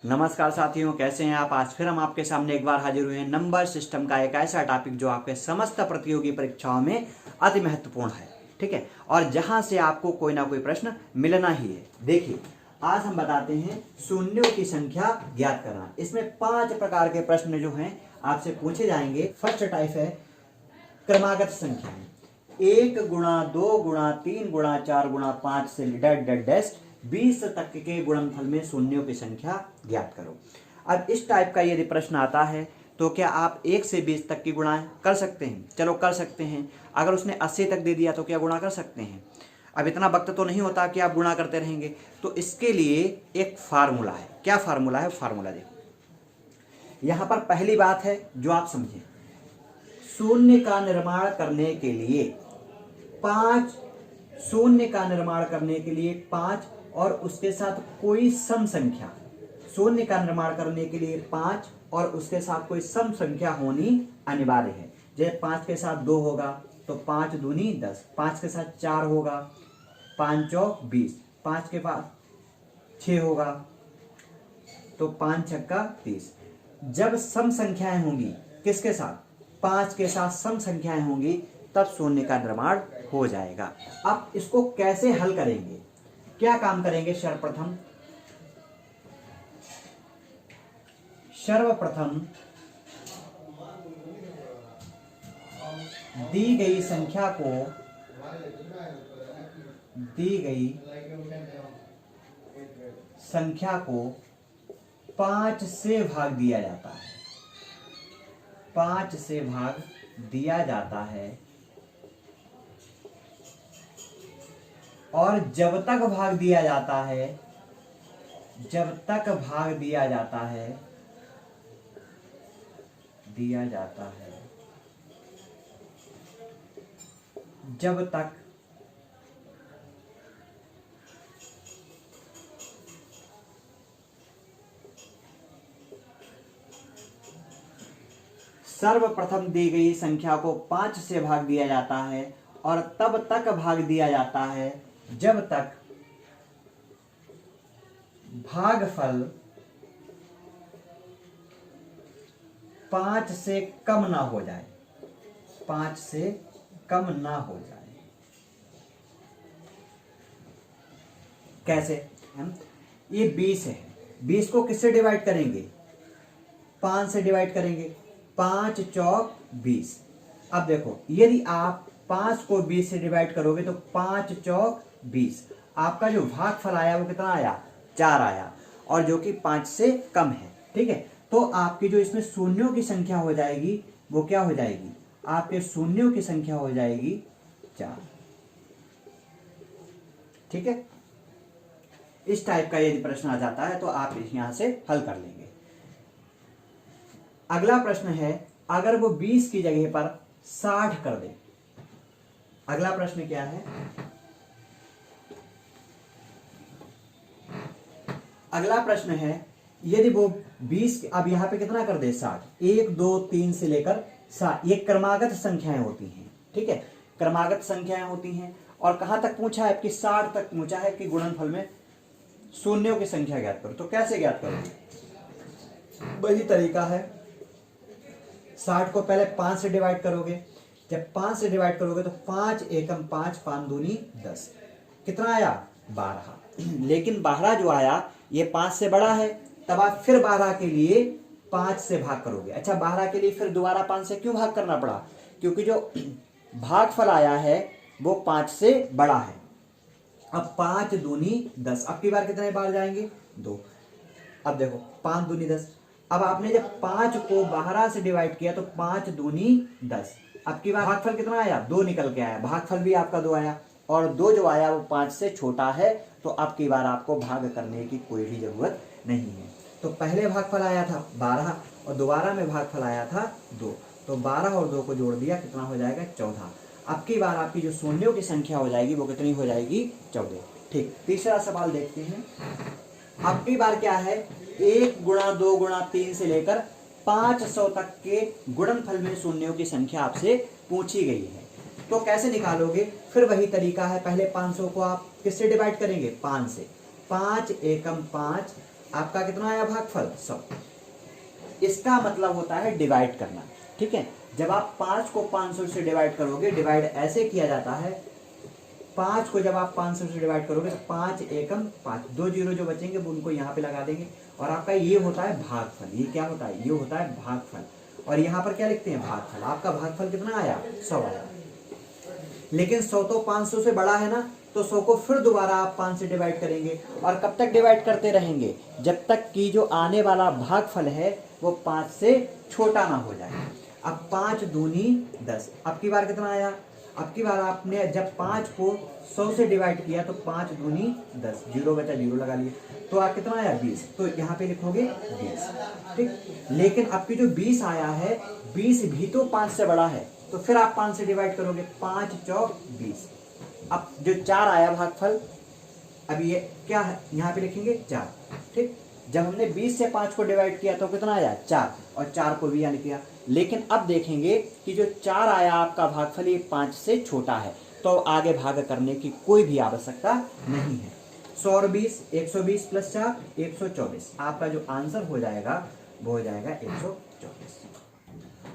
नमस्कार साथियों, कैसे हैं आप। आज फिर हम आपके सामने एक बार हाजिर हुए हैं। नंबर सिस्टम का एक ऐसा टॉपिक जो आपके समस्त प्रतियोगी परीक्षाओं में अति महत्वपूर्ण है, ठीक है, और जहां से आपको कोई ना कोई प्रश्न मिलना ही है। देखिए, आज हम बताते हैं शून्यों की संख्या ज्ञात करना। इसमें 5 प्रकार के प्रश्न जो हैं आपसे पूछे जाएंगे। फर्स्ट टाइप है क्रमागत संख्या, 1 गुणा 2 गुणा 3 गुणा 4 गुणा 5 से डैश डैश डैश 20 तक के गुणनफल में शून्यों की संख्या ज्ञात करो। अब इस टाइप का यदि प्रश्न आता है तो क्या आप 1 से 20 तक की गुणा कर सकते हैं? चलो कर सकते हैं। अगर उसने 80 तक दे दिया तो क्या गुणा कर सकते हैं? अब इतना वक्त तो नहीं होता कि आप गुणा करते रहेंगे, तो इसके लिए एक फार्मूला है। क्या फार्मूला है? फार्मूला देखो, यहां पर पहली बात है जो आप समझें, शून्य का निर्माण करने के लिए 5, शून्य का निर्माण करने के लिए 5 और उसके साथ कोई सम संख्या, शून्य का निर्माण करने के लिए 5 और उसके साथ कोई सम संख्या होनी अनिवार्य है। जैसे 5 के साथ 2 होगा तो 5 दूनी 10, 5 के साथ 4 होगा, 5 चौक 20, 5 के पास 6 होगा तो 5 छक्का 30। जब सम संख्याएं होंगी किसके साथ? 5 के साथ सम संख्याएं होंगी, तब शून्य का निर्माण हो जाएगा। अब इसको कैसे हल करेंगे, क्या काम करेंगे? सर्वप्रथम दी गई संख्या को 5 से भाग दिया जाता है। 5 से भाग दिया जाता है और जब तक भाग दिया जाता है, जब तक सर्वप्रथम दी गई संख्या को 5 से भाग दिया जाता है और तब तक भाग दिया जाता है जब तक भागफल 5 से कम ना हो जाए। 5 से कम ना हो जाए। कैसे? ये 20 है, 20 को किससे डिवाइड करेंगे? 5 से डिवाइड करेंगे। 5 चौक 20। अब देखो, यदि आप 5 को 20 से डिवाइड करोगे तो 5 चौक 20, आपका जो भागफल आया वो कितना आया? 4 आया, और जो कि 5 से कम है, ठीक है। तो आपकी जो इसमें शून्यों की संख्या हो जाएगी वो क्या हो जाएगी? आपके शून्यों की संख्या हो जाएगी 4, ठीक है। इस टाइप का यदि प्रश्न आ जाता है तो आप यहां से हल कर लेंगे। अगला प्रश्न है, अगर वो 20 की जगह पर 60 कर दे। अगला प्रश्न क्या है? अगला प्रश्न है, यदि वो 20, अब यहां पे कितना कर दे? 60। 1 2 3 से लेकर 60, ये क्रमागत संख्याएं होती हैं, ठीक है, क्रमागत संख्याएं होती हैं। और कहां तक पूछा है? कि 60 तक पूछा है कि गुणनफल में शून्यों की संख्या ज्ञात करो। तो कैसे ज्ञात करोगे? वही तरीका है, 60 को पहले 5 से डिवाइड करोगे। जब 5 से डिवाइड करोगे तो 5 एकम 5, 5 दूनी 10, कितना आया? 12। लेकिन 12 जो आया ये 5 से बड़ा है, तब आप फिर 12 के लिए 5 से भाग करोगे। अच्छा, 12 के लिए फिर दोबारा 5 से क्यों भाग करना पड़ा? क्योंकि जो भागफल आया है वो 5 से बड़ा है। अब 5 दूनी 10, अब की बार कितने बार जाएंगे? 2। अब देखो, 5 दूनी 10। अब आपने जब 5 को 12 से डिवाइड किया तो 5 दूनी 10, अब की बार भागफल कितना आया? 2 निकल के आया। भागफल भी आपका 2 आया, और 2 जो आया वो 5 से छोटा है, तो अब की बार आपको भाग करने की कोई भी जरूरत नहीं है। तो पहले भागफल आया था 12 और दोबारा में भागफल आया था 2, तो 12 और 2 को जोड़ दिया, कितना हो जाएगा? 14। अब की बार आपकी जो शून्यों की संख्या हो जाएगी वो कितनी हो जाएगी? 14, ठीक। तीसरा सवाल देखते हैं। अब की बार क्या है? 1 गुणा 2 गुणा 3 से लेकर 500 तक के गुणनफल में शून्यों की संख्या आपसे पूछी गई है। तो कैसे निकालोगे? फिर वही तरीका है, पहले 500 को आप किससे डिवाइड करेंगे? 5 से। 5 एकम 5, आपका कितना आया भागफल 100। इसका मतलब होता है डिवाइड करना, ठीक है। जब आप 5 को 500 से डिवाइड करोगे, डिवाइड ऐसे किया जाता है, 5 को जब आप 500 से डिवाइड करोगे तो 5 एकम 5, 2 जीरो जो बचेंगे वो उनको यहाँ पे लगा देंगे और आपका ये होता है भागफल। ये क्या होता है? ये होता है भागफल। और यहाँ पर क्या लिखते हैं? भागफल। आपका भागफल कितना आया? 100 आया। लेकिन 100 तो 500 से बड़ा है ना, तो 100 को फिर दोबारा आप 5 से डिवाइड करेंगे और कब तक डिवाइड करते रहेंगे? जब तक कि जो आने वाला भागफल है वो 5 से छोटा ना हो जाए। अब 5 दूनी 10। अब की बार कितना आया? अब की बार आपने जब 5 को 100 से डिवाइड किया तो 5 दूनी 10, जीरो बचा, जीरो लगा लिए, तो आप कितना आया? 20। तो यहाँ पे लिखोगे 20, ठीक। लेकिन अब की जो 20 आया है, 20 भी तो 5 से बड़ा है, तो फिर आप 5 से डिवाइड करोगे, 5 चौक 20। अब जो 4 आया भागफल, अब ये क्या है? यहाँ पे लिखेंगे 4, ठीक। जब हमने 20 से 5 को डिवाइड किया तो कितना आया? 4, और 4 को भी यहाँ लिख दिया। लेकिन अब देखेंगे कि जो 4 आया आपका भागफल, ये 5 से छोटा है, तो आगे भाग करने की कोई भी आवश्यकता नहीं है। 100 और 20, 120 प्लस 4, 124। आपका जो आंसर हो जाएगा वो हो जाएगा 124।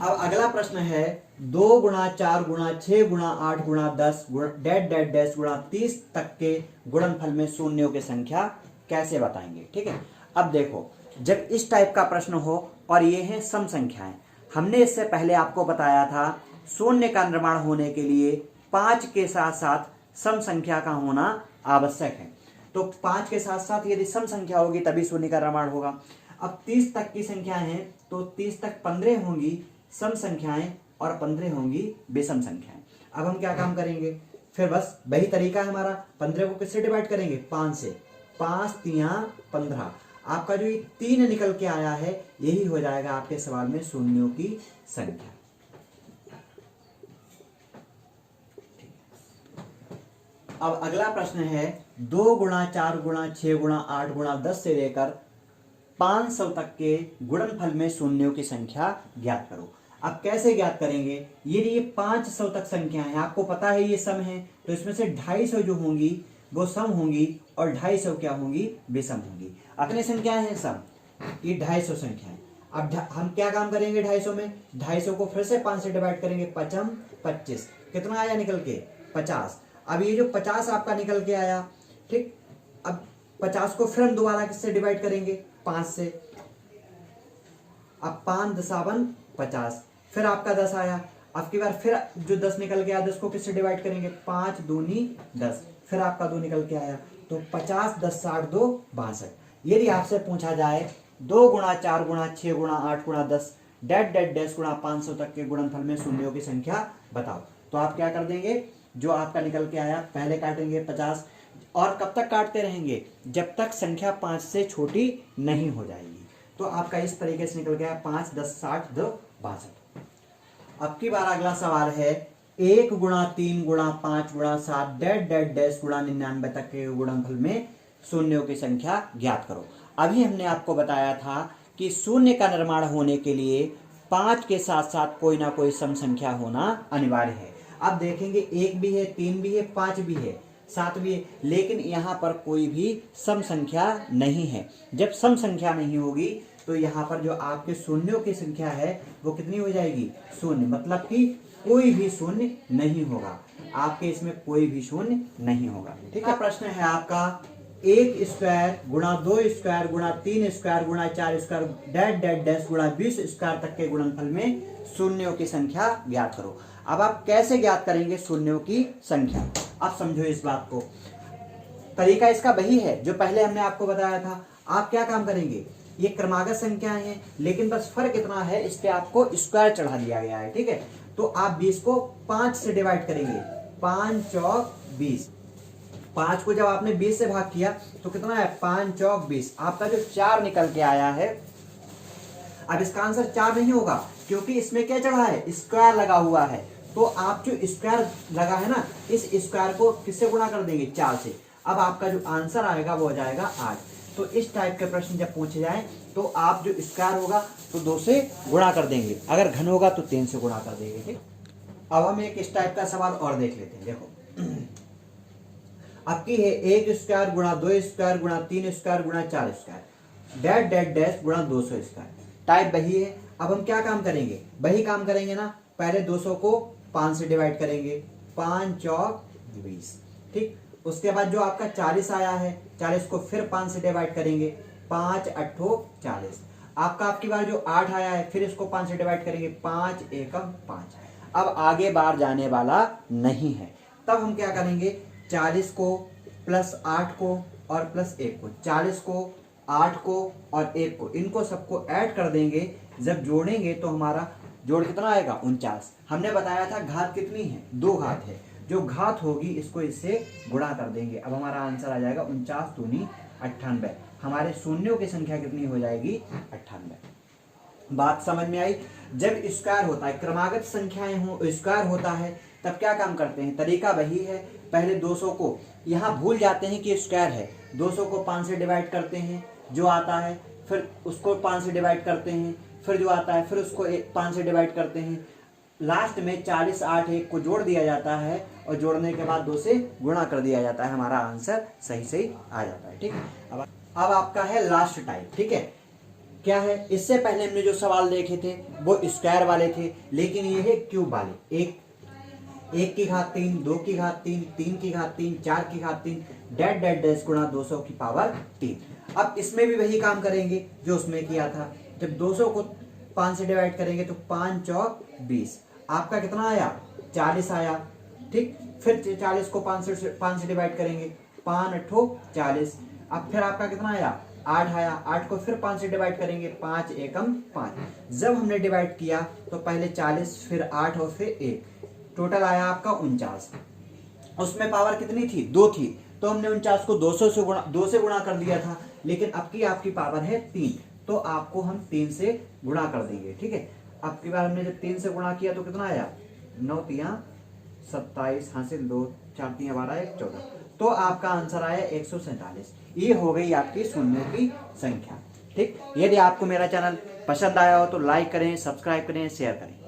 अब अगला प्रश्न है 2 गुणा 4 गुणा 6 गुणा 8 गुणा 10 डैट डैट डैश गुणा 30 तक के गुणनफल में शून्यों की संख्या कैसे बताएंगे, ठीक है। अब देखो, जब इस टाइप का प्रश्न हो और ये हैं सम संख्याएं, हमने इससे पहले आपको बताया था शून्य का निर्माण होने के लिए 5 के साथ साथ सम संख्या का होना आवश्यक है। तो 5 के साथ साथ यदि सम संख्या होगी तभी शून्य का निर्माण होगा। अब 30 तक की संख्याएं हैं तो 30 तक 15 होंगी सम संख्याएं और 15 होंगी विषम संख्याएं। अब हम क्या काम करेंगे? फिर बस वही तरीका है हमारा। 15 को किससे डिवाइड करेंगे? 5 से। 5 तिया 15। आपका जो ये 3 निकल के आया है, यही हो जाएगा आपके सवाल में शून्यों की संख्या। अब अगला प्रश्न है 2 गुणा 4 गुणा 6 गुणा 8 गुणा 10 से लेकर 500 तक के गुणनफल में शून्यों की संख्या ज्ञात करो। अब कैसे ज्ञात करेंगे? ये 500 तक संख्या है, आपको पता है ये सम है, तो इसमें से 250 जो होंगी वो सम होंगी और 250 क्या होंगी? विषम होंगी। अपनी संख्याएं हैं सम, ये 250 संख्याएं। अब हम क्या काम करेंगे? 250 में 250 को फिर से 5 से डिवाइड करेंगे, 5 25। कितना आया निकल के? 50। अब ये जो 50 आपका निकल के आया, ठीक। अब 50 को फिर हम दोबारा किससे डिवाइड करेंगे? 5 से। अब 5 दसावन 50, फिर आपका 10 आया। अब की बार फिर जो 10 निकल गया, 10 को किससे डिवाइड करेंगे? 5 दूनी 10, फिर आपका 2 निकल के आया, तो 50 10 60 2 62। यदि आपसे पूछा जाए 2 गुणा 4 गुणा 6 गुणा 8 गुणा 10 डैट डैट डैश गुणा 500 तक के गुणनफल में शून्यों की संख्या बताओ, तो आप क्या कर देंगे? जो आपका निकल के आया पहले काटेंगे 50, और कब तक काटते रहेंगे? जब तक संख्या 5 से छोटी नहीं हो जाएगी। तो आपका इस तरीके से निकल गया 5 10 60 2 62। अब की बार अगला सवाल है 1 गुणा 3 गुणा 5 गुणा 7 डैट डैट डैश गुणा 99 तक के गुणनफल में शून्यों की संख्या ज्ञात करो। अभी हमने आपको बताया था कि शून्य का निर्माण होने के लिए 5 के साथ साथ कोई ना कोई सम संख्या होना अनिवार्य है। अब देखेंगे 1 भी है, 3 भी है, 5 भी है, 7 भी है, लेकिन यहाँ पर कोई भी सम संख्या नहीं है। जब सम संख्या नहीं होगी तो यहाँ पर जो आपके शून्यों की संख्या है वो कितनी हो जाएगी? शून्य। मतलब कि कोई भी शून्य नहीं होगा, आपके इसमें कोई भी शून्य नहीं होगा, ठीक है। प्रश्न है आपका 1 स्क्वायर गुणा 2 स्क्वायर गुणा 3 स्क्वायर गुणा 4 स्क्वायर डैट डैट डैश गुणा 20 स्क्वायर तक के गुणनफल में शून्यों की संख्या ज्ञात करो। अब आप कैसे ज्ञात करेंगे शून्यों की संख्या? आप समझो इस बात को। तरीका इसका वही है जो पहले हमने आपको बताया था। आप क्या काम करेंगे? ये क्रमागत संख्याएं हैं, लेकिन बस फर्क इतना है इस पे आपको स्क्वायर चढ़ा दिया गया है, ठीक है। तो आप 20 को 5 से डिवाइड करेंगे, 5 चौक 20। 5 को जब आपने 20 से भाग किया तो कितना है? 5 चौक 20। आपका जो 4 निकल के आया है, अब इसका आंसर 4 नहीं होगा क्योंकि इसमें क्या चढ़ा है? स्क्वायर लगा हुआ है। तो आप जो स्क्वायर लगा है ना, इस स्क्वायर को किससे गुणा कर देंगे? 4 से। अब आपका जो आंसर आएगा वो हो जाएगा 8। तो इस टाइप के प्रश्न जब पूछे जाए तो आप जो स्क्वायर होगा तो 2 से गुणा कर देंगे, अगर घन होगा तो 3 से गुणा कर देंगे, ठीक। अब हम एक इस टाइप का सवाल और देख लेते हैं। देखो अब की है 1 स्क्वायर गुणा 2 स्क्वायर गुणा 3 स्क्वायर गुणा 4 स्क्वायर। डैश डैश डैश गुणा 200 स्क्वायर, टाइप वही है। अब हम क्या काम करेंगे, वही काम करेंगे ना, पहले 200 को 5 से डिवाइड करेंगे, 5 चौक 20, ठीक। उसके बाद जो आपका 40 आया है, 40 को फिर 5 से डिवाइड करेंगे, 5 अट्ठो 40। आपका आपकी बार जो 8 आया है, फिर इसको 5 से डिवाइड करेंगे, 5 एकम 5। अब आगे बार जाने वाला नहीं है, तब हम क्या करेंगे, 40 को प्लस 8 को और प्लस 1 को, 40 को 8 को और 1 को, इनको सबको ऐड कर देंगे। जब जोड़ेंगे तो हमारा जोड़ कितना आएगा, 49। हमने बताया था घात कितनी है, 2 घात है, जो घात होगी इसको इससे गुणा कर देंगे। अब हमारा आंसर आ जाएगा 49 दूनी 98। हमारे शून्यों की संख्या कितनी हो जाएगी, 98। बात समझ में आई। जब स्क्वायर होता है, क्रमागत संख्याएं हो, स्क्वायर होता है, तब क्या काम करते हैं, तरीका वही है। पहले 200 को, यहाँ भूल जाते हैं कि स्क्वायर है, 200 को 5 से डिवाइड करते हैं, जो आता है, फिर उसको 5 से डिवाइड करते हैं, फिर जो आता है, फिर उसको 5 से डिवाइड करते हैं, लास्ट में 40 8 1 को जोड़ दिया जाता है और जोड़ने के बाद 2 से गुणा कर दिया जाता है, हमारा आंसर सही सही आ जाता है, ठीक। अब आपका है लास्ट टाइप, ठीक है। क्या है, इससे पहले हमने जो सवाल देखे थे वो स्क्वायर वाले थे, लेकिन ये है क्यूब वाले। 1 की घात 3, 2 की घात 3, 3 की घात 3, 4 की घात 3, डैश डैश डैश गुणा 200 की पावर 3। अब इसमें भी वही काम करेंगे जो उसमें किया था। जब 200 को 5 से डिवाइड करेंगे तो 5 चौक 20, आपका कितना आया, 40 आया, ठीक। फिर 40 को 5 से डिवाइड करेंगे, 5 अट्ठो 40। अब फिर आपका कितना आया, 8 आया, 8 को फिर 5 से डिवाइड करेंगे, 5 एकम 5। जब हमने डिवाइड किया तो पहले 40, फिर 8 और फिर 1, टोटल आया आपका 49। उसमें पावर कितनी थी, 2 थी, तो हमने 49 को 2 से गुणा कर दिया था, लेकिन अब की आपकी पावर है 3, तो आपको हम 3 से गुणा कर देंगे, ठीक है। अब की बार हमने जब 3 से गुणा किया तो कितना आया, 9 तिया 27 हासिल 2, 4 तिया 12 1 14, तो आपका आंसर आया 147। ये हो गई आपकी शून्य की संख्या, ठीक। यदि आपको मेरा चैनल पसंद आया हो तो लाइक करें, सब्सक्राइब करें, शेयर करें।